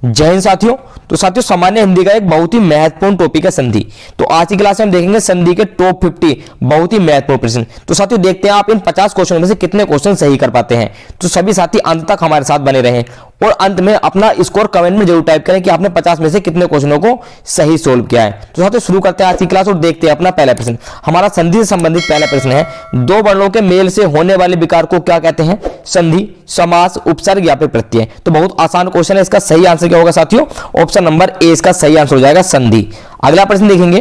जय हिंद साथियों। तो साथियों, सामान्य हिंदी का एक बहुत ही महत्वपूर्ण टॉपिक है संधि। तो आज की क्लास में हम देखेंगे संधि के टॉप 50 बहुत ही महत्वपूर्ण प्रश्न। तो साथियों, देखते हैं आप इन 50 क्वेश्चन में से कितने क्वेश्चन सही कर पाते हैं। तो सभी साथी अंत तक हमारे साथ बने रहें और अंत में अपना स्कोर कमेंट में जरूर टाइप करें कि आपने 50 में से कितने क्वेश्चनों को सही सोल्व किया है। तो साथियों, शुरू करते हैं आज की क्लास और देखते हैं अपना पहला प्रश्न। हमारा संधि से संबंधित पहला प्रश्न है, दो वर्णों के मेल से होने वाले विकार को क्या कहते हैं? संधि, समास, उपसर्ग या फिर प्रत्यय। तो बहुत आसान क्वेश्चन है। इसका सही आंसर क्या होगा साथियों? ऑप्शन नंबर ए इसका सही आंसर हो जाएगा, संधि। अगला प्रश्न देखेंगे,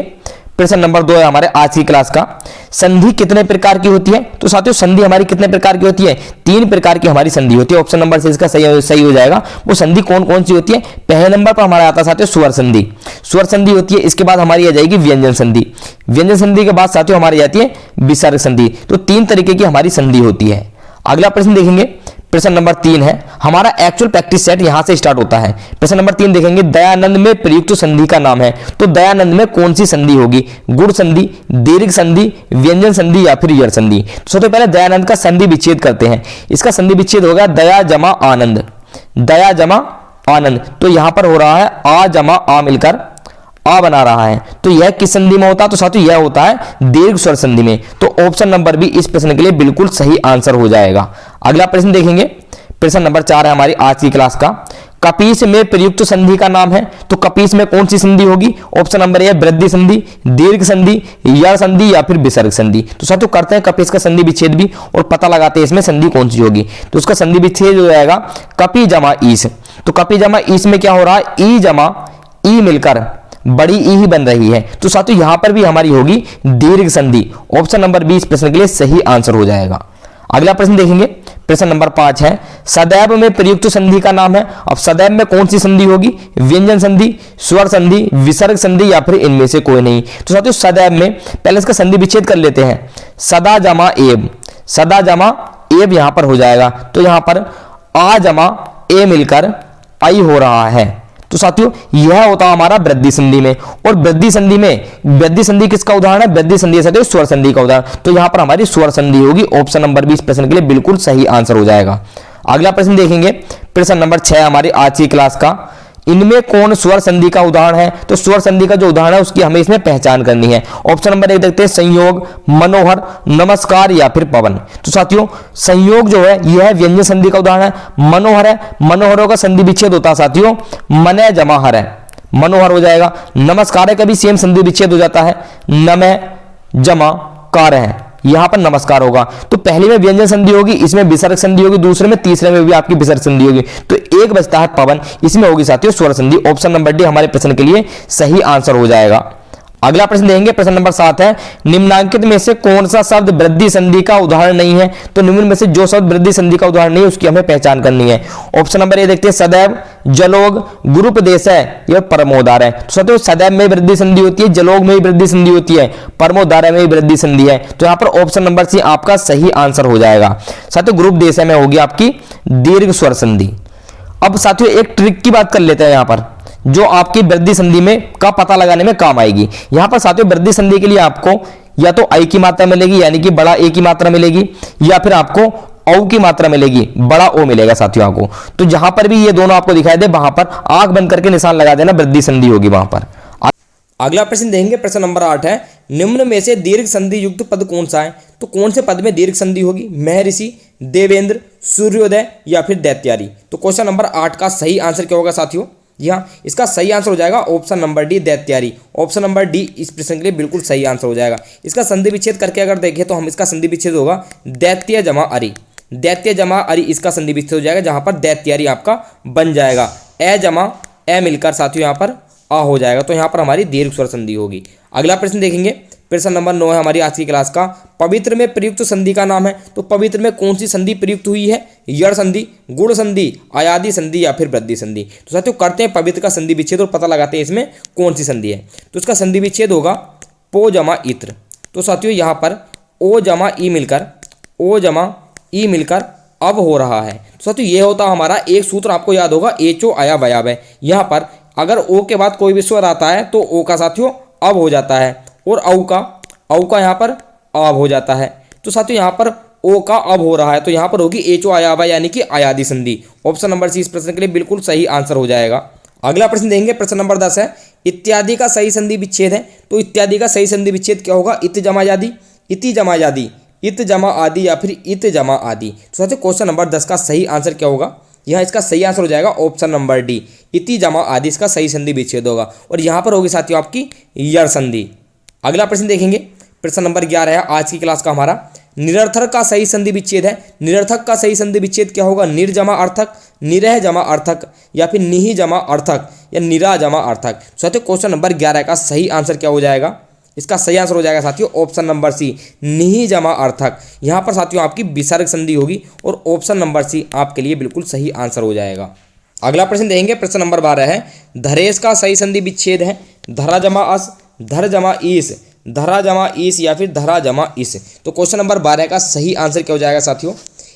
प्रश्न नंबर 2 है हमारे आज की क्लास का। संधि कितने प्रकार की होती है? तो साथियों, संधि हमारी कितने प्रकार की होती है? 3 प्रकार की हमारी संधि होती है। ऑप्शन नंबर से इसका सही हो जाएगा। वो संधि कौन कौन सी होती है? पहले नंबर पर हमारा आता है साथियों स्वर संधि। स्वर संधि होती है। इसके बाद हमारी आ जाएगी व्यंजन संधि। व्यंजन संधि के बाद साथियों हमारी आती है विसर्ग संधि। तो 3 तरीके की हमारी संधि होती है। अगला प्रश्न देखेंगे, प्रश्न नंबर 3 है हमारा एक्चुअल प्रैक्टिस सेट यहां से स्टार्ट होता है। प्रश्न नंबर 3 देखेंगे, दयानंद में प्रयुक्त संधि का नाम है। तो दयानंद में कौन सी संधि होगी? गुण संधि, दीर्घ संधि, व्यंजन संधि या फिर यर संधि। तो सबसे पहले दयानंद का संधि विच्छेद करते हैं। इसका संधि विच्छेद होगा दया जमा आनंद। दया जमा आनंद। तो यहां पर हो रहा है आ जमा आ मिलकर आ बना रहा है। तो यह किस संधि में होता है? तो साथियों यह होता है दीर्घ स्वर संधि में। तो ऑप्शन नंबर बी इस प्रश्न के लिए बिल्कुल सही आंसर हो जाएगा। अगला प्रश्न देखेंगे, प्रश्न नंबर 4 है हमारी आज की क्लास का। कपीस में प्रयुक्त संधि का नाम है। तो कपीस में कौन सी संधि होगी? ऑप्शन नंबर ए वृद्धि संधि, दीर्घ संधि, यर संधि या फिर विसर्ग संधि। तो साथियों करते हैं कपीस का संधि विच्छेद भी और पता लगाते हैं इसमें संधि कौन सी होगी। तो उसका संधि विच्छेद हो जाएगा कपी जमा ईस। तो कपी जमा ईस में क्या हो रहा है? ई जमा ई मिलकर बड़ी ई ही बन रही है। तो साथियों यहां पर भी हमारी होगी दीर्घ संधि। ऑप्शन नंबर बी इस प्रश्न के लिए सही आंसर हो जाएगा। अगला प्रश्न देखेंगे, प्रश्न नंबर 5 है सदैव में प्रयुक्त संधि का नाम है। अब सदैव में कौन सी संधि होगी? व्यंजन संधि, स्वर संधि, विसर्ग संधि या फिर इनमें से कोई नहीं। तो साथियों सदैव में पहले इसका संधि विच्छेद कर लेते हैं। सदा जमा एब, सदा जमा एब यहां पर हो जाएगा। तो यहां पर आ जमा ए मिलकर आई हो रहा है। तो साथियों यह होता है हमारा वृद्धि संधि में। और वृद्धि संधि में, वृद्धि संधि किसका उदाहरण है? वृद्धि संधि साथियों स्वर संधि का उदाहरण। तो यहां पर हमारी स्वर संधि होगी। ऑप्शन नंबर 20 प्रश्न के लिए बिल्कुल सही आंसर हो जाएगा। अगला प्रश्न देखेंगे, प्रश्न नंबर 6 हमारी आज की क्लास का। इनमें कौन स्वर संधि का उदाहरण है? तो स्वर संधि का जो उदाहरण है उसकी हमें इसमें पहचान करनी है। ऑप्शन नंबर 1 देखते हैं संयोग, मनोहर, नमस्कार या फिर पवन। तो साथियों संयोग जो है यह व्यंजन संधि का उदाहरण है। मनोहर है, मनोहरों का संधि विच्छेद होता है साथियों मने जमा हर है, मनोहर हो जाएगा। नमस्कार है, कभी सेम संधि विच्छेद हो जाता है नमे जमा कार है, यहां पर नमस्कार होगा। तो पहले में व्यंजन संधि होगी, इसमें विसर्ग संधि होगी, दूसरे में तीसरे में भी आपकी विसर्ग संधि होगी। तो एक बचता है पवन, इसमें होगी साथियों स्वर संधि। ऑप्शन नंबर डी हमारे प्रश्न के लिए सही आंसर हो जाएगा। अगला प्रश्न देंगे, प्रश्न नंबर 7 है निम्नांकित में से कौन सा शब्द वृद्धि संधि का उदाहरण नहीं है? तो निम्न में से जो शब्द वृद्धि संधि का उदाहरण नहीं है उसकी हमें पहचान करनी है। ऑप्शन नंबर ए देखते हैं सदैव, जलोग, गुरुपदेश है या परमोदार है। तो साथियों सदैव में वृद्धि संधि होती है, जलोग में भी वृद्धि संधि होती है, परमोदार में भी वृद्धि संधि है। तो यहां पर ऑप्शन नंबर सी आपका सही आंसर हो जाएगा। साथियों गुरुपदेश में होगी आपकी दीर्घ स्वर संधि। अब साथियों एक ट्रिक की बात कर लेते हैं यहां पर, जो आपकी वृद्धि संधि में का पता लगाने में काम आएगी। यहां पर साथियों वृद्धि संधि के लिए आपको या तो आई की मात्रा मिलेगी यानी कि बड़ा ए की मात्रा मिलेगी, या फिर आपको औ की मात्रा मिलेगी, बड़ा ओ मिलेगा साथियों आपको। तो जहां पर भी ये दोनों आपको दिखाई दे वहां पर आंख बंद करके निशान लगा देना, वृद्धि संधि होगी वहां पर। अगला प्रश्न देंगे, प्रश्न नंबर 8 है निम्न में से दीर्घ संधि युक्त पद कौन सा है? तो कौन से पद में दीर्घ संधि होगी? महर्षि, देवेंद्र, सूर्योदय या फिर दैत्यारी। तो क्वेश्चन नंबर 8 का सही आंसर क्या होगा साथियों? यहाँ इसका सही आंसर हो जाएगा option number D Daityari. Option number D इस प्रश्न के लिए बिल्कुल सही आंसर हो जाएगा। इसका संधि विच्छेद करके अगर देखें तो हम इसका संधि विच्छेद होगा दैत्य जमा अरि, दैत्य जमा अरि इसका संधि विच्छेद हो जाएगा, जहां पर दैत्यारी आपका बन जाएगा। ए जमा ए मिलकर साथियों यहाँ पर आ हो जाएगा। तो यहाँ पर हमारी दीर्घ स्वर संधि होगी। अगला प्रश्न देखेंगे, प्रश्न नंबर 9 है हमारी आज की क्लास का। पवित्र में प्रयुक्त संधि का नाम है। तो पवित्र में कौन सी संधि प्रयुक्त हुई है? यर संधि, गुण संधि, अयादि संधि या फिर वृद्धि संधि। तो साथियों करते हैं पवित्र का संधि विच्छेद और पता लगाते हैं इसमें कौन सी संधि है। तो इसका संधि विच्छेद होगा पो जमा इत्र। तो साथियों यहाँ पर ओ जमा ई मिलकर, ओ जमा ई मिलकर अब हो रहा है। तो साथियों ये होता हमारा एक सूत्र आपको याद होगा एचो आया वयाव है। यहाँ पर अगर ओ के बाद कोई भी स्वर आता है तो ओ का साथियों अब हो जाता है और औ का यहाँ पर अब हो जाता है। तो साथियों यहाँ पर ओ का अब हो रहा है, तो यहां पर होगी एचो आयावा यानी कि आयादी संधि। ऑप्शन नंबर सी इस प्रश्न के लिए बिल्कुल सही आंसर हो जाएगा। अगला प्रश्न देखेंगे, प्रश्न नंबर 10 है, इत्यादि का सही संधि विच्छेद है। तो इत्यादि का सही संधि विच्छेद क्या होगा? इत जमा आदि, इति जमा आदि, इत जमा आदि या फिर इत जमा आदि। तो साथियों क्वेश्चन नंबर 10 का सही आंसर क्या होगा? यहाँ इसका सही आंसर हो जाएगा ऑप्शन नंबर डी, इति जमा आदि इसका सही संधि विच्छेद होगा। और यहाँ पर होगी साथियों आपकी यर संधि। अगला प्रश्न देखेंगे, प्रश्न नंबर 11 है आज की क्लास का हमारा, निरर्थक का सही संधि विच्छेद है। निरर्थक का सही संधि विच्छेद क्या होगा? निर जमा अर्थक, निरह जमा अर्थक या फिर निहि जमा अर्थक या निरा जमा अर्थक। साथियों क्वेश्चन नंबर 11 का सही आंसर क्या हो जाएगा? इसका सही आंसर हो जाएगा साथियों ऑप्शन नंबर सी, निहि जमा अर्थक। यहाँ पर साथियों आपकी विसर्ग संधि होगी और ऑप्शन नंबर सी आपके लिए बिल्कुल सही आंसर हो जाएगा। अगला प्रश्न देखेंगे, प्रश्न नंबर 12 है, धरेश का सही संधि विच्छेद है। धरा जमा अस, धर जमा ईस, धरा जमा ईस या फिर धरा जमा इस। तो क्वेश्चन नंबर 12 का सही आंसर क्या हो जाएगा साथियों?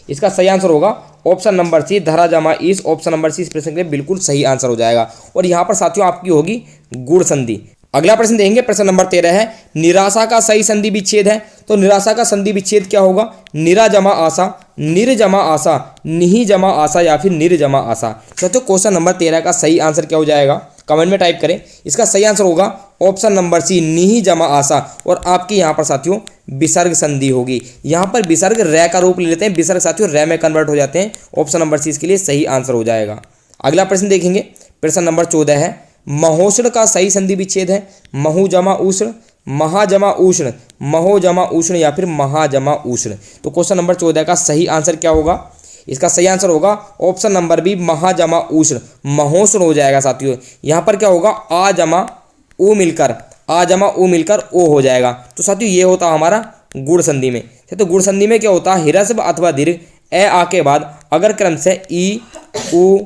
इसका सही आंसर होगा ऑप्शन नंबर सी, धरा जमा ईस। ऑप्शन नंबर सी इस प्रश्न के लिए बिल्कुल सही आंसर हो जाएगा। और यहाँ पर साथियों आपकी होगी गुण संधि। अगला प्रश्न देखेंगे, प्रश्न नंबर 13 है, निराशा का सही संधि विच्छेद है। तो निराशा का संधि विच्छेद क्या होगा? निरा जमा आशा, निर जमा आशा, निहि जमा आशा या फिर निर जमा आशा। तो क्वेश्चन नंबर 13 का सही आंसर क्या हो जाएगा? कमेंट में टाइप करें। इसका सही आंसर होगा ऑप्शन नंबर सी, निहि जमा आशा। और आपकी यहाँ पर साथियों विसर्ग संधि होगी। यहाँ पर विसर्ग रै का रूप ले लेते हैं, विसर्ग साथियों रै में कन्वर्ट हो जाते हैं। ऑप्शन नंबर सी इसके लिए सही आंसर हो जाएगा। अगला प्रश्न देखेंगे, प्रश्न नंबर 14 है, महोष्ण का सही संधि विच्छेद है। महु जमा उष्ण, महा जमा उष्ण, महो जमा उष्ण या फिर महा जमा उष्ण। तो क्वेश्चन नंबर 14 का सही आंसर क्या होगा? इसका सही आंसर होगा ऑप्शन नंबर बी, महा जमा उष्ण, महोष्ण हो जाएगा साथियों। यहाँ पर क्या होगा? आ जमा उ मिलकर, आ जमा उ मिलकर ओ हो जाएगा। तो साथियों ये होता हमारा गुण संधि में। तो गुण संधि में क्या होता है? हिरस्व अथवा दीर्घ ए आ के बाद अगर क्रम से ई, उ,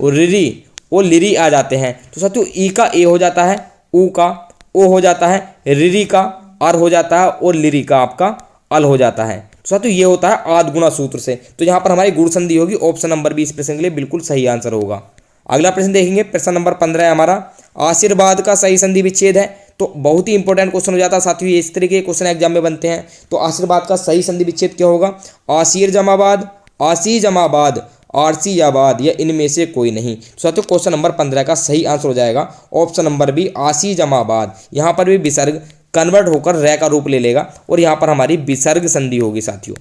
रि और लिरी आ जाते हैं तो साथियों ई का ए हो जाता है, उ का ओ हो जाता है, रिरी का आर हो जाता है और लिरी का आपका अल हो जाता है। तो साथियों ये होता है आद गुणा सूत्र से। तो यहाँ पर हमारी गुण संधि होगी। ऑप्शन नंबर बी इस प्रश्न के लिए बिल्कुल सही आंसर होगा। अगला प्रश्न देखेंगे, प्रश्न नंबर 15 है हमारा, आशीर्वाद का सही संधि विच्छेद है। तो बहुत ही इंपॉर्टेंट क्वेश्चन हो जाता है साथियों, इस तरीके के क्वेश्चन एग्जाम में बनते हैं। तो आशीर्वाद का सही संधि विच्छेद क्या होगा? आशीर जमाबाद, आसी जमाबाद, आरसी या बाद या इनमें से कोई नहीं। तो साथियों क्वेश्चन नंबर 15 का सही आंसर हो जाएगा ऑप्शन नंबर बी, आसी जमा बाद। यहाँ पर भी विसर्ग कन्वर्ट होकर रै का रूप ले लेगा और यहाँ पर हमारी विसर्ग संधि होगी साथियों।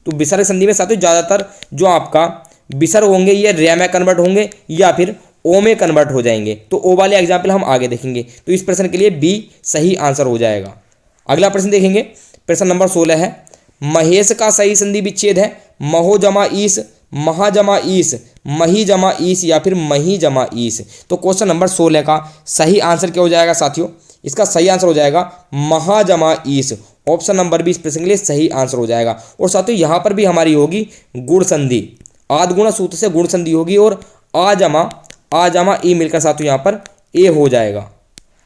तो विसर्ग संधि में साथियों ज़्यादातर जो आपका विसर्ग होंगे ये रै में कन्वर्ट होंगे या फिर ओ में कन्वर्ट हो जाएंगे। तो ओ वाले एग्जाम्पल हम आगे देखेंगे। तो इस प्रश्न के लिए बी सही आंसर हो जाएगा। अगला प्रश्न देखेंगे, प्रश्न नंबर 16 है, महेश का सही संधि विच्छेद है। महो जमा ईस, महा जमा ईस, मही जमा ईस या फिर मही जमा ईस। तो क्वेश्चन नंबर 16 का सही आंसर क्या हो जाएगा साथियों? इसका सही आंसर हो जाएगा महा जमा ईस। ऑप्शन नंबर 20 प्रश्न के लिए सही आंसर हो जाएगा। और साथियों यहाँ पर भी हमारी होगी गुण संधि, आद गुणा सूत्र से गुण संधि होगी और आ जमा ई मिलकर साथियों यहाँ पर ए हो जाएगा।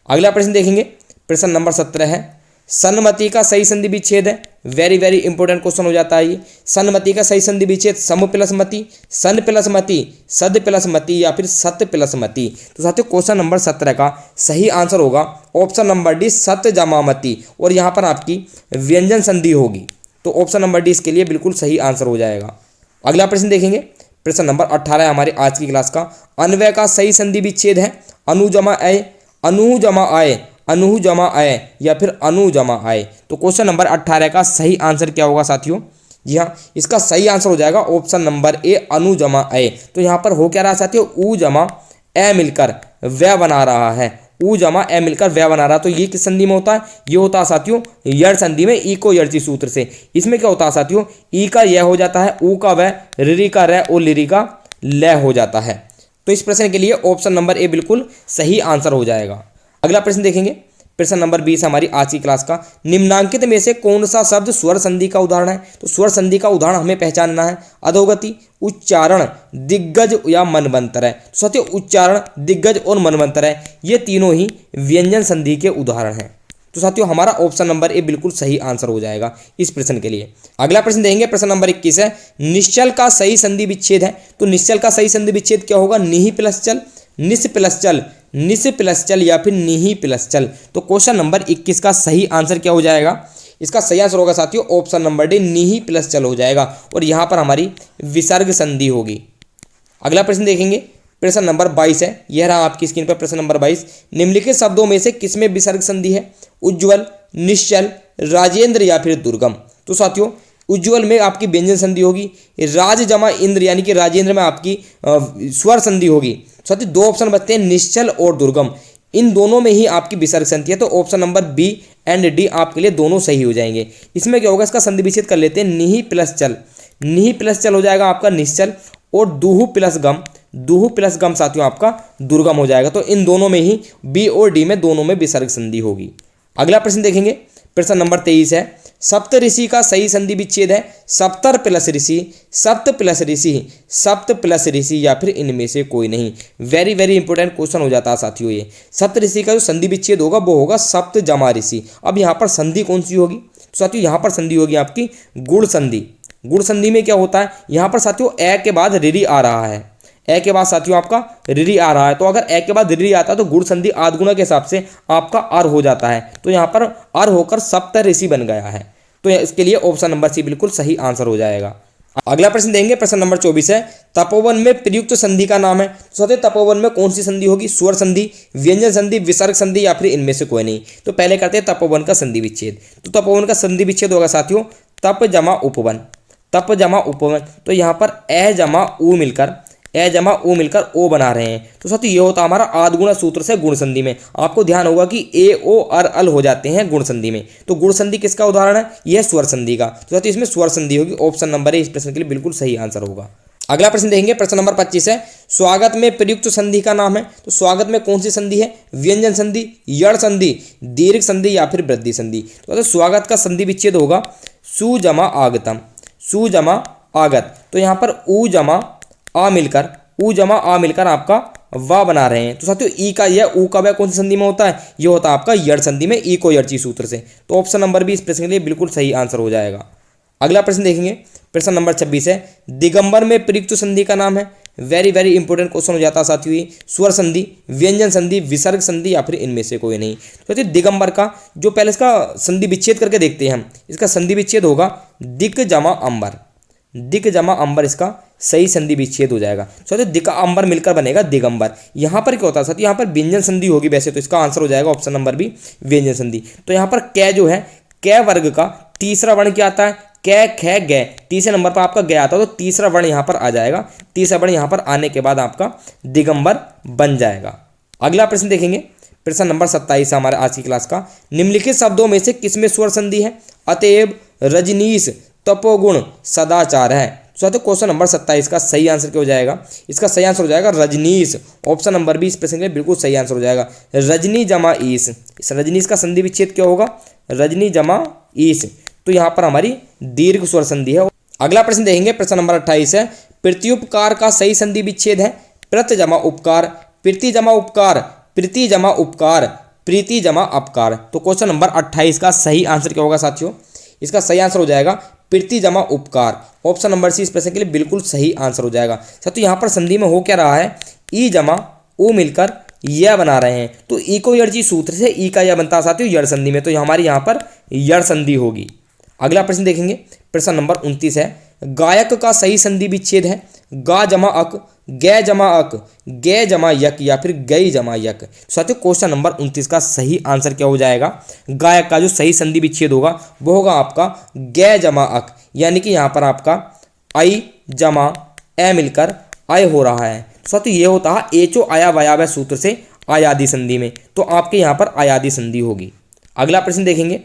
अगला प्रश्न देखेंगे, प्रश्न नंबर 17 है, सन्मति का सही संधि विच्छेद है। वेरी वेरी इंपॉर्टेंट क्वेश्चन हो जाता है ये। सन्मति का सही संधि विच्छेद सम प्लस मति, सन प्लस मति, सद प्लस मति या फिर सत प्लस मति। तो साथियों क्वेश्चन नंबर 17 का सही आंसर होगा ऑप्शन नंबर डी, सत जमा मति। और यहाँ पर आपकी व्यंजन संधि होगी। तो ऑप्शन नंबर डी इसके लिए बिल्कुल सही आंसर हो जाएगा। अगला प्रश्न देखेंगे, प्रश्न नंबर 18 है हमारे आज की क्लास का, अन्वय का सही संधि विच्छेद है। अनु जमा आय, अनु जमा आय, अनु जमा आय या फिर अनु जमा आय। तो क्वेश्चन नंबर 18 का सही आंसर क्या होगा साथियों? जी हाँ, इसका सही आंसर हो जाएगा ऑप्शन नंबर ए, अनु जमा आय। तो यहाँ पर हो क्या रहा है साथियों? उ जमा ए मिलकर वह बना रहा है, उ जमा ए मिलकर वह बना रहा है। तो ये किस संधि में होता है? ये होता है साथियों यड़ संधि में, ई को यर्ची सूत्र से। इसमें क्या होता है साथियों? ई का यह हो जाता है, उ का वह, रिरी का रै और लिरी का लय हो जाता है। तो इस प्रश्न के लिए ऑप्शन नंबर ए बिल्कुल सही आंसर हो जाएगा। अगला प्रश्न देखेंगे, प्रश्न नंबर 20 हमारी आज की क्लास का, निम्नांकित में से कौन सा शब्द स्वर संधि का उदाहरण है? तो स्वर संधि का उदाहरण हमें पहचानना है। अधोगति, उच्चारण, दिग्गज या मनवंतर है। तो साथियों उच्चारण, दिग्गज और मनवंतर है, ये तीनों ही व्यंजन संधि के उदाहरण हैं। तो साथियों हमारा ऑप्शन नंबर ए बिल्कुल सही आंसर हो जाएगा इस प्रश्न के लिए। अगला प्रश्न देंगे, प्रश्न नंबर 21 है, निश्चल का सही संधि विच्छेद है। तो निश्चल का सही संधि विच्छेद क्या होगा? निहि प्लस चल, निस प्लस चल, निस प्लस चल या फिर निहि प्लस चल। तो क्वेश्चन नंबर 21 का सही आंसर क्या हो जाएगा? इसका सही आंसर होगा साथियों ऑप्शन नंबर डी, निहि प्लस चल हो जाएगा। और यहाँ पर हमारी विसर्ग संधि होगी। अगला प्रश्न देखेंगे, प्रश्न नंबर 22 है, यह रहा आपकी स्क्रीन पर प्रश्न नंबर 22। निम्नलिखित शब्दों में से किसमें विसर्ग संधि है? उज्ज्वल, निश्चल, राजेंद्र या फिर दुर्गम। तो साथियों उज्ज्वल में आपकी व्यंजन संधि होगी, राज जमा इंद्र यानी कि राजेंद्र में आपकी स्वर संधि होगी। साथियों दो ऑप्शन बचते हैं, निश्चल और दुर्गम, इन दोनों में ही आपकी विसर्ग संधि है। तो option number B and D आपके लिए दोनों सही हो जाएंगे। इसमें क्या होगा, इसका संधि विच्छेद कर लेते हैं, निहि प्लस चल, निहि प्लस चल हो जाएगा आपका निश्चल, और दुहु प्लस गम, दुहु प्लस गम साथियों आपका दुर्गम हो जाएगा। तो इन दोनों में ही बी और डी में दोनों में विसर्ग संधि होगी। अगला प्रश्न देखेंगे, प्रश्न नंबर 23 है, सप्त ऋषि का सही संधि विच्छेद है सप्तर प्लस ऋषि, सप्त प्लस ऋषि, सप्त प्लस ऋषि या फिर इनमें से कोई नहीं। वेरी वेरी इंपॉर्टेंट क्वेश्चन हो जाता है साथियों ये। सप्त ऋषि का जो संधि विच्छेद होगा वो होगा सप्त जमा ऋषि। अब यहाँ पर संधि कौन सी होगी? तो साथियों यहाँ पर संधि होगी आपकी गुण संधि। गुण संधि में क्या होता है, यहाँ पर साथियों ए के बाद ऋ आ रहा है, ए के बाद साथियों आपका ऋ आ रहा है। तो अगर ए के बाद ऋ आता है तो गुण संधि आद्गुणा के हिसाब से आपका अर हो जाता है। तो यहाँ पर अर होकर सप्त ऋषि बन गया है। तो इसके लिए ऑप्शन नंबर सी बिल्कुल सही आंसर हो जाएगा। अगला प्रश्न देंगे, प्रश्न नंबर 24 है, तपोवन में प्रयुक्त संधि का नाम है। तो साथियों तपोवन में कौन सी संधि होगी? स्वर संधि, व्यंजन संधि, विसर्ग संधि या फिर इनमें से कोई नहीं। तो पहले करते हैं तपोवन का संधि विच्छेद। तो तपोवन का संधि विच्छेद होगा साथियों तप जमा उपवन, तप जमा उपवन। तो यहाँ पर ए जमा उ मिलकर, ए जमा उ मिलकर ओ बना रहे हैं। तो साथियों ये होता है हमारा आद्गुणा सूत्र से गुण संधि में। आपको ध्यान होगा कि ए ओ अर अल हो जाते हैं गुण संधि में। तो गुण संधि किसका उदाहरण है? यह स्वर संधि का। तो साथियों इसमें स्वर संधि होगी। ऑप्शन नंबर ए इस प्रश्न के लिए बिल्कुल सही आंसर होगा। अगला प्रश्न देखेंगे, प्रश्न नंबर 25 है, स्वागत में प्रयुक्त संधि का नाम है। तो स्वागत में कौन सी संधि है? व्यंजन संधि, यड़ संधि, दीर्घ संधि या फिर वृद्धि संधि। तो स्वागत का संधि विच्छेद होगा सु जमा आगतम, सु जमा आगत। तो यहाँ पर उ जमा आ मिलकर, उ जमा आ मिलकर आपका वा बना रहे हैं। तो साथियों ई का यह उ का वह कौन सी संधि में होता है? ये होता है आपका यड़ संधि में, ई को यड़ची सूत्र से। तो ऑप्शन नंबर बी इस प्रश्न के लिए बिल्कुल सही आंसर हो जाएगा। अगला प्रश्न देखेंगे, प्रश्न नंबर 26 है, दिगंबर में प्रयुक्त संधि का नाम है। वेरी वेरी इंपॉर्टेंट क्वेश्चन हो जाता है साथियों ये। स्वर संधि, व्यंजन संधि, विसर्ग संधि या फिर इनमें से कोई नहीं। तो साथियों दिगंबर का जो पहले इसका संधि विच्छेद करके देखते हैं हम। इसका संधि विच्छेद होगा दिक जमा अंबर, दिक जमा अंबर इसका सही संधि विच्छेद हो जाएगा। साथियों दिक अंबर मिलकर बनेगा दिगंबर। यहाँ पर क्या होता है साथियों, यहाँ पर व्यंजन संधि होगी वैसे, तो इसका आंसर हो जाएगा ऑप्शन नंबर बी व्यंजन संधि। तो यहाँ पर कै जो है, कै वर्ग का तीसरा वर्ण क्या आता है? कै ख ग, तीसरे नंबर पर आपका ग आता है। तो तीसरा वर्ण यहाँ पर आ जाएगा। तीसरा वर्ण यहाँ पर आने के बाद आपका दिगंबर बन जाएगा। अगला प्रश्न देखेंगे, प्रश्न नंबर 27 हमारे आज की क्लास का, निम्नलिखित शब्दों में से किसमें स्वर संधि है? अतएव, रजनीश, तपोगुण, सदाचार है। साथियों क्वेश्चन नंबर 27 का सही आंसर क्या हो जाएगा? इसका सही आंसर हो जाएगा रजनीश। ऑप्शन नंबर बी इस प्रश्न के लिए बिल्कुल सही आंसर हो जाएगा। रजनी जमा ईस, इस रजनीश का संधि विच्छेद क्या होगा? रजनी जमा ईस। तो यहाँ पर हमारी दीर्घ स्वर संधि है। अगला प्रश्न देखेंगे, प्रश्न नंबर 28 है, प्रत्युपकार का सही संधि विच्छेद है प्रत जमा उपकार, प्रीति जमा उपकार, प्रीति जमा उपकार, प्रीति जमा अपकार। तो क्वेश्चन नंबर 28 का सही आंसर क्या होगा साथियों? इसका सही आंसर हो जाएगा प्रीति जमा उपकार। ऑप्शन नंबर सी इस प्रश्न के लिए बिल्कुल सही आंसर हो जाएगा। साथियों यहाँ पर संधि में हो क्या रहा है? ई जमा उ मिलकर यह बना रहे हैं। तो ई को यड़ची सूत्र से ई का यह बनता है साथियों यड़ संधि में। तो हमारी यहाँ पर यड़ संधि होगी। अगला प्रश्न देखेंगे, प्रश्न नंबर 29 है, गायक का सही संधि विच्छेद है गा जमा अक, गे जमा अक, गे जमा यक या फिर गई जमा यक। साथियों क्वेश्चन नंबर 29 का सही आंसर क्या हो जाएगा? गायक का जो सही संधि विच्छेद होगा वो होगा आपका गे जमा अक, यानी कि यहाँ पर आपका आई जमा ए मिलकर आय हो रहा है। साथियों ये होता है एचो आया वयावय सूत्र से आयादी संधि में। तो आपके यहाँ पर आयादी संधि होगी। अगला प्रश्न देखेंगे,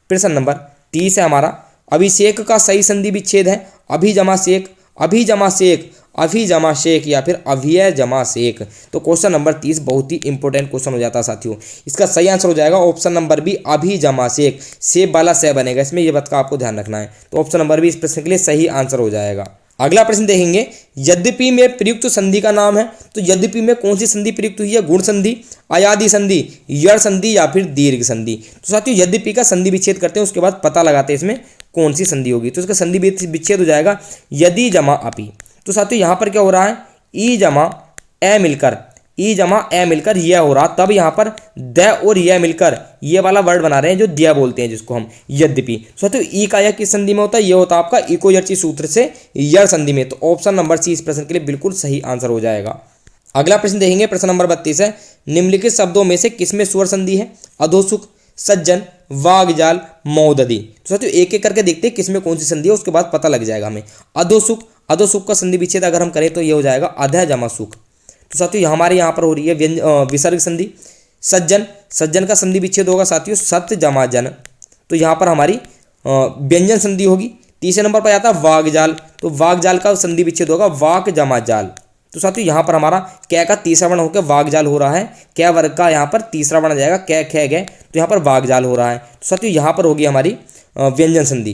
प्रश्न नंबर 30 है हमारा, अभिषेक का सही संधि विच्छेद है अभिजमा शेख, अभिजमा शेख, अभिजमा शेख या फिर अभिय जमा शेख। तो क्वेश्चन नंबर 30 बहुत ही इंपॉर्टेंट क्वेश्चन हो जाता है साथियों। इसका सही आंसर हो जाएगा ऑप्शन नंबर बी अभिजमा शेख, सेब वाला से बनेगा इसमें, ये बात का आपको ध्यान रखना है। तो ऑप्शन नंबर बी इस प्रश्न के लिए सही आंसर हो जाएगा। अगला प्रश्न देखेंगे, यद्यपि में प्रयुक्त संधि का नाम है। तो यद्यपि में कौन सी संधि प्रयुक्त हुई है? गुण संधि, आयादी संधि, यड़ संधि या फिर दीर्घ संधि। तो साथियों यद्यपि का संधि विच्छेद करते हैं, उसके बाद पता लगाते हैं इसमें कौन सी संधि होगी। तो इसका संधि विच्छेद हो जाएगा यदि जमा अपि। तो साथियों यहाँ पर क्या हो रहा है? ई जमा ए मिलकर, ई जमा ए मिलकर यह हो रहा, तब यहाँ पर द और यह मिलकर ये वाला वर्ड बना रहे हैं जो दिया बोलते हैं जिसको हम यद्यपि। साथियों ई का यह किस संधि में होता है? ये होता है आपका इको यर्ची सूत्र से यड़ संधि में। तो ऑप्शन नंबर सी इस प्रश्न के लिए बिल्कुल सही आंसर हो जाएगा। अगला प्रश्न देखेंगे, प्रश्न नंबर 32 है, निम्नलिखित शब्दों में से किसमें स्वर संधि है? अधोसुख, सज्जन, वागजाल, मौददी। तो साथियों एक एक करके देखते हैं किसमें कौन सी संधि है, उसके बाद पता लग जाएगा हमें। अधोसुख, अधोसुख का संधि विच्छेद अगर हम करें तो ये हो जाएगा अधः जमा सुख। तो साथियों हमारे यहाँ पर हो रही है विसर्ग संधि। सज्जन, सज्जन का संधि विच्छेद होगा साथियों सत्य जमा जन, तो यहाँ पर हमारी व्यंजन संधि होगी। तीसरे नंबर पर आता है वागजाल, तो वागजाल का संधि विच्छेद होगा वाक जमा जाल। तो साथियों यहाँ पर हमारा कै का तीसरा वर्ण होकर वागजाल हो रहा है, कै वर्ग का यहाँ पर तीसरा वर्ण आ जाएगा कै खे गए, तो यहाँ पर वागजाल हो रहा है। तो साथियों यहाँ पर होगी हमारी व्यंजन संधि।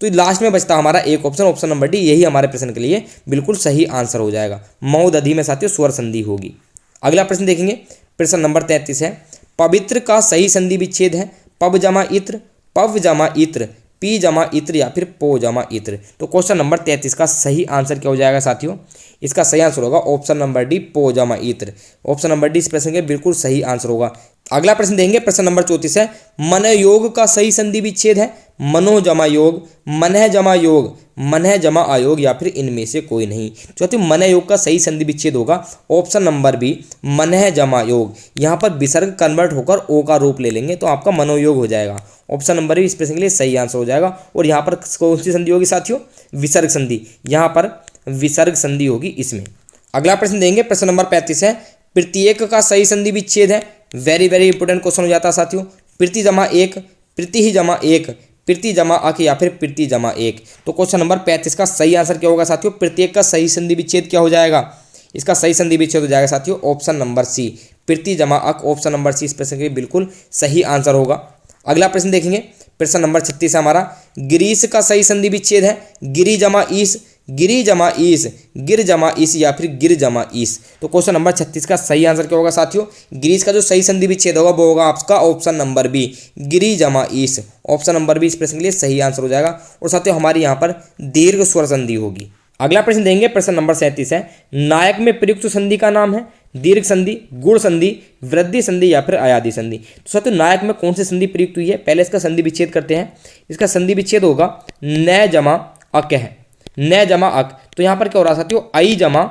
तो लास्ट में बचता हमारा एक ऑप्शन, ऑप्शन नंबर डी, यही हमारे प्रश्न के लिए बिल्कुल सही आंसर हो जाएगा। मौदधी में साथियों स्वर संधि होगी। अगला प्रश्न देखेंगे, प्रश्न नंबर 33 है, पवित्र का सही संधि विच्छेद है पव जमा इत्र, पव जमा इत्र, पी जमा इत्र या फिर पो जमा इत्र। तो क्वेश्चन नंबर 33 का सही आंसर क्या हो जाएगा साथियों? इसका सही आंसर होगा ऑप्शन नंबर डी, पो जमा इत्र। ऑप्शन नंबर डी इस प्रश्न के बिल्कुल सही आंसर होगा। अगला प्रश्न देंगे, प्रश्न नंबर 34 है, मनयोग का सही संधि विच्छेद है मनो जमा योग, मनः जमा योग, मनः जमा आयोग या फिर इनमें से कोई नहीं। चौथी मनयोग का सही संधि विच्छेद होगा ऑप्शन नंबर बी, मनः जमा योग। यहाँ पर विसर्ग कन्वर्ट होकर ओ का रूप ले लेंगे तो आपका मनोयोग हो जाएगा। ऑप्शन नंबर बी इस प्रश्न के लिए सही आंसर हो जाएगा। और यहाँ पर कौन सी संधि होगी साथियों? विसर्ग संधि। यहाँ पर विसर्ग संधि होगी इसमें। अगला प्रश्न देंगे, प्रश्न नंबर 35 है, प्रत्येक का सही संधि विच्छेद है। वेरी वेरी इंपोर्टेंट क्वेश्चन हो जाता है साथियों। प्रति जमा एक, प्रति ही जमा एक, प्रति जमा अक या फिर प्रति जमा एक। तो क्वेश्चन नंबर 35 का सही आंसर क्या होगा साथियों? प्रत्येक का सही संधि विच्छेद क्या हो जाएगा? इसका सही संधि विच्छेद हो जाएगा साथियों ऑप्शन नंबर सी, प्रति जमा अक। ऑप्शन नंबर सी इस प्रश्न के लिए बिल्कुल सही आंसर होगा। अगला प्रश्न देखेंगे, प्रश्न नंबर 36 है हमारा, ग्रीस का सही संधि विच्छेद है गिरी जमा ईस, गिरी जमा ईस, गिर जमा ईस या फिर गिर जमा ईस। तो क्वेश्चन नंबर 36 का सही आंसर क्या होगा साथियों? ग्रीस का जो सही संधि विच्छेद होगा वो होगा आपका ऑप्शन नंबर बी, गिरी जमा ईस। ऑप्शन नंबर बी इस प्रश्न के लिए सही आंसर हो जाएगा। और साथियों हमारी यहाँ पर दीर्घ स्वर संधि होगी। अगला प्रश्न देंगे, प्रश्न नंबर 37 है, नायक में प्रयुक्त संधि का नाम है दीर्घ संधि, गुण संधि, वृद्धि संधि या फिर अयादि संधि। तो साथियों नायक में कौन सी संधि प्रयुक्त हुई है? पहले इसका संधि विच्छेद करते हैं। इसका संधि विच्छेद होगा न जमा अक है, न जमा अक। तो यहाँ पर क्या हो रहा है साथियों? आई जमा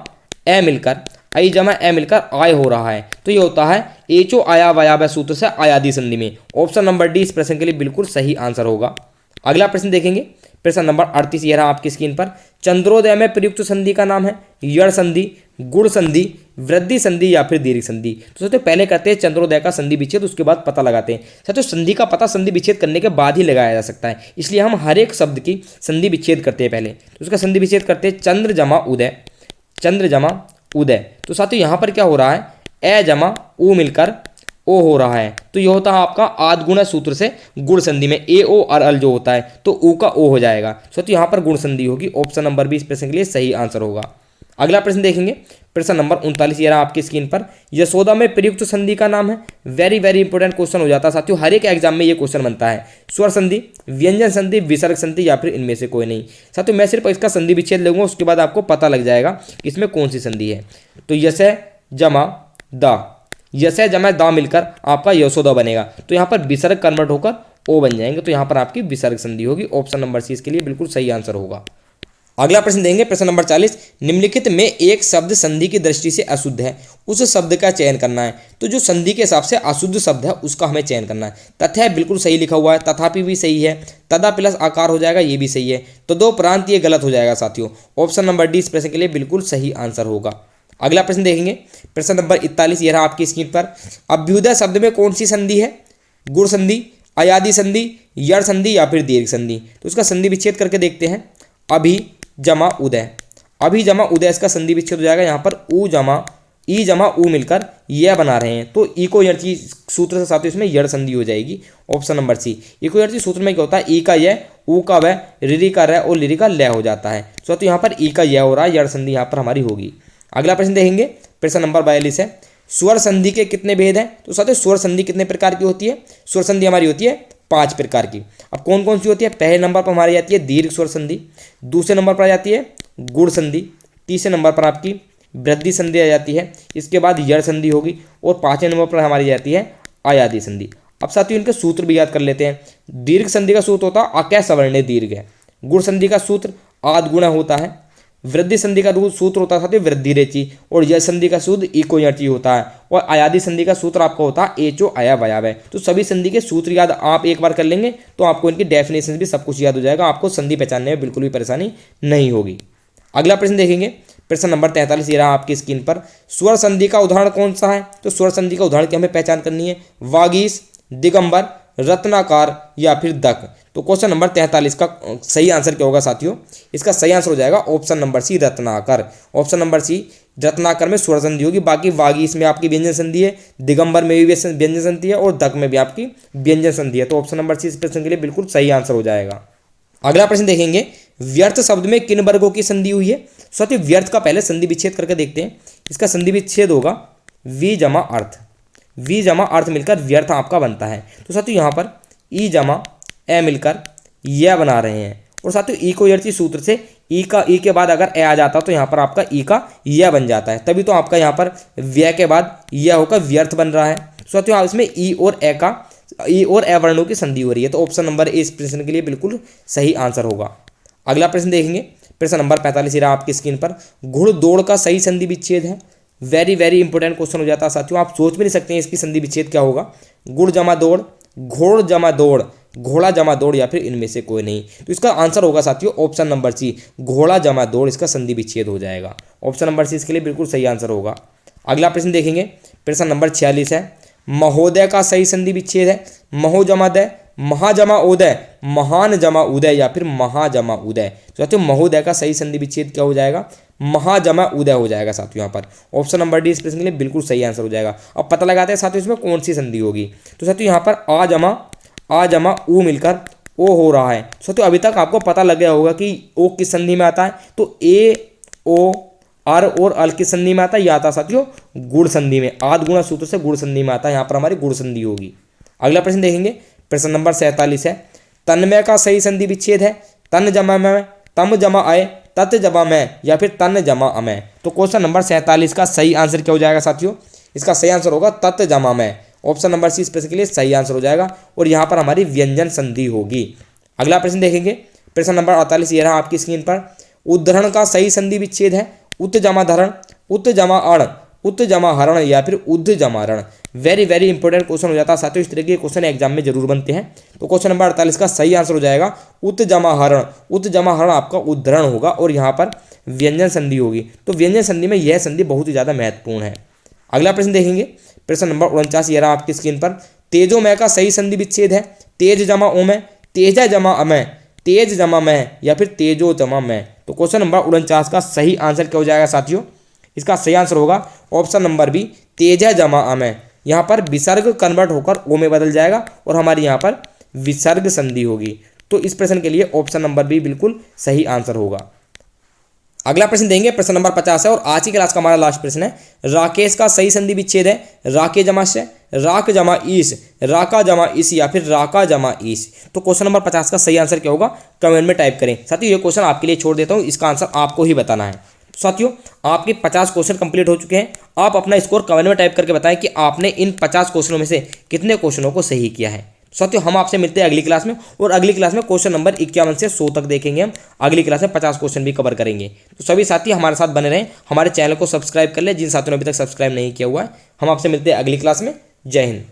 ए मिलकर, आई जमा ए मिलकर आय हो रहा है। तो ये होता है एचो आया वयावय सूत्र से अयादि संधि में। ऑप्शन नंबर डी इस प्रश्न के लिए बिल्कुल सही आंसर होगा। अगला प्रश्न देखेंगे, प्रश्न नंबर 38 ये रहा आपकी स्क्रीन पर, चंद्रोदय में प्रयुक्त संधि का नाम है यड़ संधि, गुण संधि, वृद्धि संधि या फिर दीर्घ संधि। तो साथियों पहले करते हैं चंद्रोदय का संधि विच्छेद, उसके बाद पता लगाते हैं। साथियों संधि का पता संधि विच्छेद करने के बाद ही लगाया जा सकता है, इसलिए हम हर एक शब्द की संधि विच्छेद करते हैं पहले। तो उसका संधि विच्छेद करते हैं चंद्र जमा उदय, चंद्र जमा उदय। तो साथियों यहाँ पर क्या हो रहा है? ए जमा उ मिलकर ओ हो रहा है। तो ये होता है आपका आद्गुण सूत्र से गुण संधि में ए ओ और अल जो होता है तो ऊ का ओ हो जाएगा। तो यहाँ पर गुण संधि होगी। ऑप्शन नंबर बी इस प्रश्न के लिए सही आंसर होगा। अगला प्रश्न देखेंगे, प्रश्न नंबर 39 ये रहा आपकी स्क्रीन पर, यशोदा में प्रयुक्त संधि का नाम है। वेरी वेरी इंपोर्टेंट क्वेश्चन हो जाता है साथियों, हर एक एग्जाम में ये क्वेश्चन बनता है। स्वर संधि, व्यंजन संधि, विसर्ग संधि या फिर इनमें से कोई नहीं। साथियों मैं सिर्फ इसका संधि विच्छेद लूंगा, उसके बाद आपको पता लग जाएगा कि इसमें कौन सी संधि है। तो यशय जमा दा, यशय जमा दा मिलकर आपका यशोदा बनेगा। तो यहाँ पर विसर्ग कन्वर्ट होकर ओ बन जाएंगे, तो यहाँ पर आपकी विसर्ग संधि होगी। ऑप्शन नंबर सी इसके लिए बिल्कुल सही आंसर होगा। अगला प्रश्न देंगे, प्रश्न नंबर 40, निम्नलिखित में एक शब्द संधि की दृष्टि से अशुद्ध है, उस शब्द का चयन करना है। तो जो संधि के हिसाब से अशुद्ध शब्द है उसका हमें चयन करना है। तथ्य बिल्कुल सही लिखा हुआ है, तथापि भी सही है, तदा प्लस आकार हो जाएगा ये भी सही है, तो दो प्रांत ये गलत हो जाएगा साथियों। ऑप्शन नंबर डी इस प्रश्न के लिए बिल्कुल सही आंसर होगा। अगला प्रश्न देखेंगे, प्रश्न नंबर 41 ये रहा आपकी स्क्रीन पर, अभ्युदय शब्द में कौन सी संधि है? गुण संधि, अयादि संधि, यड़ संधि या फिर दीर्घ संधि। तो उसका संधि विच्छेद करके देखते हैं। अभी जमा उदय, अभी जमा उदय इसका संधि विच्छेद हो जाएगा। यहाँ पर ऊ जमा ई जमा ऊ मिलकर यह बना रहे हैं, तो ई को यर्ची सूत्र से साथ इसमें यड़ संधि हो जाएगी। ऑप्शन नंबर सी। ई को यर्ची सूत्र में क्या होता है? ई का यह, ऊ का वह, रिरी का रह और लिरी का लय हो जाता है। तो यहाँ पर ई का यह हो रहा है, यड़ संधि यहाँ पर हमारी होगी। अगला प्रश्न देखेंगे, प्रश्न नंबर 42 है, स्वर संधि के कितने भेद हैं? तो साथियों स्वर संधि कितने प्रकार की होती है? स्वर संधि हमारी होती है 5 प्रकार की। अब कौन कौन सी होती है? पहले नंबर पर हमारी जाती है दीर्घ स्वर संधि, दूसरे नंबर पर आ जाती है गुण संधि, तीसरे नंबर पर आपकी वृद्धि संधि आ जाती है, इसके बाद यड़ संधि होगी और पांचवें नंबर पर हमारी जाती है अयादि संधि। अब साथियों इनके सूत्र भी याद कर लेते हैं। दीर्घ संधि का सूत्र होता है अकै सवर्णे दीर्घ है। गुण संधि का सूत्र आद गुणा होता है। वृद्धि संधि का सूत्र होता है साथियों वृद्धि रेचि, और यह संधि का सूत्र इकोयर्ची होता है, और अयादी संधि का सूत्र आपका होता है एचो अया वयावय। तो सभी संधि के सूत्र याद आप एक बार कर लेंगे तो आपको इनकी डेफिनेशन भी सब कुछ याद हो जाएगा, आपको संधि पहचानने में बिल्कुल भी परेशानी नहीं होगी। अगला प्रश्न देखेंगे, प्रश्न नंबर 43 ये रहा आपकी स्क्रीन पर। स्वर संधि का उदाहरण कौन सा है? तो स्वर संधि का उदाहरण की हमें पहचान करनी है, वागीश, दिगंबर, रत्नाकर या फिर दक। तो क्वेश्चन नंबर 43 का सही आंसर क्या होगा साथियों? इसका सही आंसर हो जाएगा ऑप्शन नंबर सी रत्नाकर। ऑप्शन नंबर सी रत्नाकर में स्वर संधि होगी, बाकी वागीश में आपकी व्यंजन संधि है, दिगंबर में भी व्यंजन संधि है, और दक में भी आपकी व्यंजन संधि है। तो ऑप्शन नंबर सी इस प्रश्न के लिए बिल्कुल सही आंसर हो जाएगा। अगला प्रश्न देखेंगे, व्यर्थ शब्द में किन वर्गों की संधि हुई है? साथियों व्यर्थ का पहले संधि विच्छेद करके देखते हैं। इसका संधि विच्छेद होगा वी जमा अर्थ, वी जमा अर्थ मिलकर व्यर्थ आपका बनता है। तो साथियों यहाँ पर ई जमा ए मिलकर यह बना रहे हैं, और साथियों इकोयर्ची सूत्र से ई के बाद अगर ए आ जाता तो यहाँ पर आपका ई का यह बन जाता है, तभी तो आपका यहाँ पर व्यय के बाद यह होकर व्यर्थ बन रहा है। साथियों इसमें ई और ए वर्णों की संधि हो रही है, तो ऑप्शन नंबर ए इस प्रश्न के लिए बिल्कुल सही आंसर होगा। अगला प्रश्न देखेंगे, प्रश्न नंबर 45 रहा आपकी स्क्रीन पर। घुड़ दौड़ का सही संधि विच्छेद है। वेरी वेरी इंपॉर्टेंट क्वेश्चन हो जाता है साथियों, आप सोच भी नहीं सकते हैं इसकी संधि विच्छेद क्या होगा। गुड़ जमा दौड़, घोड़ जमा दौड़, घोड़ा जमा दौड़, या फिर इनमें से कोई नहीं। तो इसका आंसर होगा साथियों ऑप्शन नंबर सी घोड़ा जमा दौड़, इसका संधि विच्छेद हो जाएगा। ऑप्शन नंबर सी इसके लिए बिल्कुल सही आंसर होगा। अगला प्रश्न देखेंगे, प्रश्न नंबर 46 है। महोदय का सही संधि विच्छेद है। महो जमा दय, महा जमा उदय, महान जमा उदय, या फिर महा जमा उदय। तो साथियों महोदय का सही संधि विच्छेद क्या हो जाएगा? महा जमा उदय हो जाएगा साथियों यहाँ पर। ऑप्शन नंबर डी इस प्रश्न के लिए बिल्कुल सही आंसर हो जाएगा। अब पता लगाते हैं साथियों इसमें कौन सी संधि होगी। तो साथियों यहाँ पर आ जमा ऊ मिलकर ओ हो रहा है। साथियों अभी तक आपको पता लग गया होगा कि ओ किस संधि में आता है। तो ए ओ अर और अल की संधि में आता है, यह आता है साथियों गुण संधि में। आद गुणा सूत्र से गुण संधि में आता है, यहाँ पर हमारी गुण संधि होगी। अगला प्रश्न देखेंगे, प्रश्न नंबर 47 है। तन्मय का सही संधि विच्छेद है। तन जमा मैं, तम जमा अय, तत् जमा मैं, या फिर तन जमा अमय। तो क्वेश्चन नंबर 47 का सही आंसर क्या हो जाएगा साथियों? इसका सही आंसर होगा तत् जमा मैं। ऑप्शन नंबर सी इस प्रश्न के लिए सही आंसर हो जाएगा, और यहाँ पर हमारी व्यंजन संधि होगी। अगला प्रश्न देखेंगे, प्रश्न नंबर 48 ये रहा आपकी स्क्रीन पर। उद्धरण का सही संधि विच्छेद है। उत जमा धरण, उत जमा अण, उत जमा हरण, या फिर उद्ध जमा रण। वेरी वेरी इंपॉर्टेंट क्वेश्चन हो जाता है साथियों, इस तरह के क्वेश्चन एग्जाम में जरूर बनते हैं। तो क्वेश्चन नंबर 48 का सही आंसर हो जाएगा उत जमा हरण। उत जमा हरण आपका उद्धरण होगा, और यहाँ पर व्यंजन संधि होगी। तो व्यंजन संधि में यह संधि बहुत ही ज़्यादा महत्वपूर्ण है। अगला प्रश्न देखेंगे, प्रश्न नंबर 49 ये रहा आपकी स्क्रीन पर। तेजोमय का सही संधि विच्छेद है। तेज जमा ओमय, तेजा जमा अमय, तेज जमा मैं, या फिर तेजो जमा मैं। तो क्वेश्चन नंबर 49 का सही आंसर क्या हो जाएगा साथियों? इसका सही आंसर होगा ऑप्शन नंबर बी तेजा जमा अमय। यहाँ पर विसर्ग कन्वर्ट होकर ओ में बदल जाएगा, और हमारी यहाँ पर विसर्ग संधि होगी। तो इस प्रश्न के लिए ऑप्शन नंबर बी बिल्कुल सही आंसर होगा। अगला प्रश्न देंगे, प्रश्न नंबर 50 है, और आज की क्लास का हमारा लास्ट प्रश्न है। राकेश का सही संधि विच्छेद है। राके जमा से, राक जमा ईस, राका जमा इस, या फिर राका जमा ईस। तो क्वेश्चन नंबर 50 का सही आंसर क्या होगा? कमेंट में टाइप करें। साथियों ये क्वेश्चन आपके लिए छोड़ देता हूँ, इसका आंसर आपको ही बताना है। साथियों आपके 50 क्वेश्चन कंप्लीट हो चुके हैं। आप अपना स्कोर कमेंट में टाइप करके बताएं कि आपने इन 50 क्वेश्चनों में से कितने क्वेश्चनों को सही किया है। साथियों हम आपसे मिलते हैं अगली क्लास में, और अगली क्लास में क्वेश्चन नंबर 51 से 100 तक देखेंगे। हम अगली क्लास में 50 क्वेश्चन भी कवर करेंगे। तो सभी साथी हमारे साथ बने रहें, हमारे चैनल को सब्सक्राइब कर ले जिन साथियों ने अभी तक सब्सक्राइब नहीं किया हुआ है। हम आपसे मिलते हैं अगली क्लास में। जय हिंद।